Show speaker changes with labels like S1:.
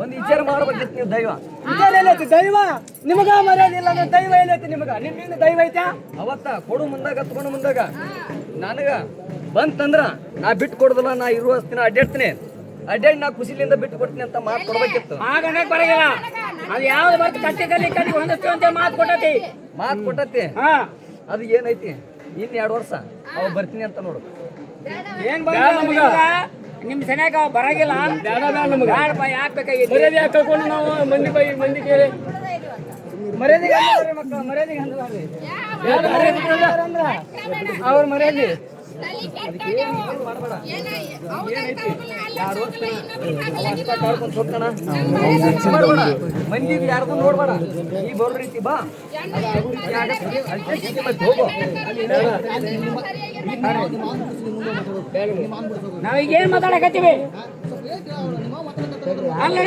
S1: ಒಂದು ವಿಚಾರ ಮಾಡ್ಬೇಕಿತ್ತು ನೀವು ದೈವ.
S2: ವಿಚಾರ ಎಲ್ಲೈತಿ ದೈವ? ನಿಮಗ ಮರ್ಯಾದೆ ಇಲ್ಲ ಅಂದ್ರೆ ದೈವ ಎಲ್ಲೈತಿ ನಿಮಗ? ನಿಮ್ಮಿಂದ ದೈವ ಐತಾ?
S1: ಅವತ್ತ ಕೊಡು ಮುಂದಾಗ ತಗೊಂಡು ಮುಂದಾಗ ನನಗ ಬಂತಂದ್ರ ನಾ ಬಿಟ್ಟು ಕೊಡುದಿಲ್ಲ, ನಾ ಇರುವ ದಿನ ಅಡ್ಡಾಡ್ತೀನಿ, ಅಡ್ಡಾಡಿ ನಾ ಖುಷಿಲಿಂದ ಬಿಟ್ಟು ಕೊಡ್ತೀನಿ ಅಂತ ಮಾತು ಕೊಡ್ಬೇಕಿತ್ತು.
S2: ಆಗ ಬರಗಿಲ್ಲ. ಅದು ಯಾವ್ದು ಬರ್ತು ಕಟ್ಟಿ ಕಲ್ಲಿ ಹೊಂದಿಸ್ತೀವಿ ಅಂತ ಮಾತು ಕೊಟ್ಟತಿ.
S1: ಮಾತು ಕೊಟ್ಟತಿ.
S2: ಹಾ,
S1: ಅದು ಏನೈತಿ ಇನ್ 2 ವರ್ಷ ಅವ ಬರ್ತೀನಿ ಅಂತ ನೋಡು.
S2: ಏನ್ ನಿಮ್ ಸನ್ಯಾಗ ಬರಗಿಲ್ಲ. ಯಾಕೆ ಕಳ್ಕೊಂಡು ನಾವು ಮಂದಿ ಕೇಳಿ ಮರ್ಯಾದೆಗೆ ಮಕ್ಕಳು ಮರ್ಯಾದೆಗೆ ಅವ್ರ ಮರ್ಯಾದೆ
S1: ಮಂದಿ ಯಾರ್ದು ನೋಡ್ಬೇಡ, ಈ ಬರೋ ರೀತಿ ಬಾ ಹೋಗೋ.
S2: ನಾವೀಗ ಏನ್ ಮಾತಾಡಕತ್ತೀವಿ? ಅಲ್ಲ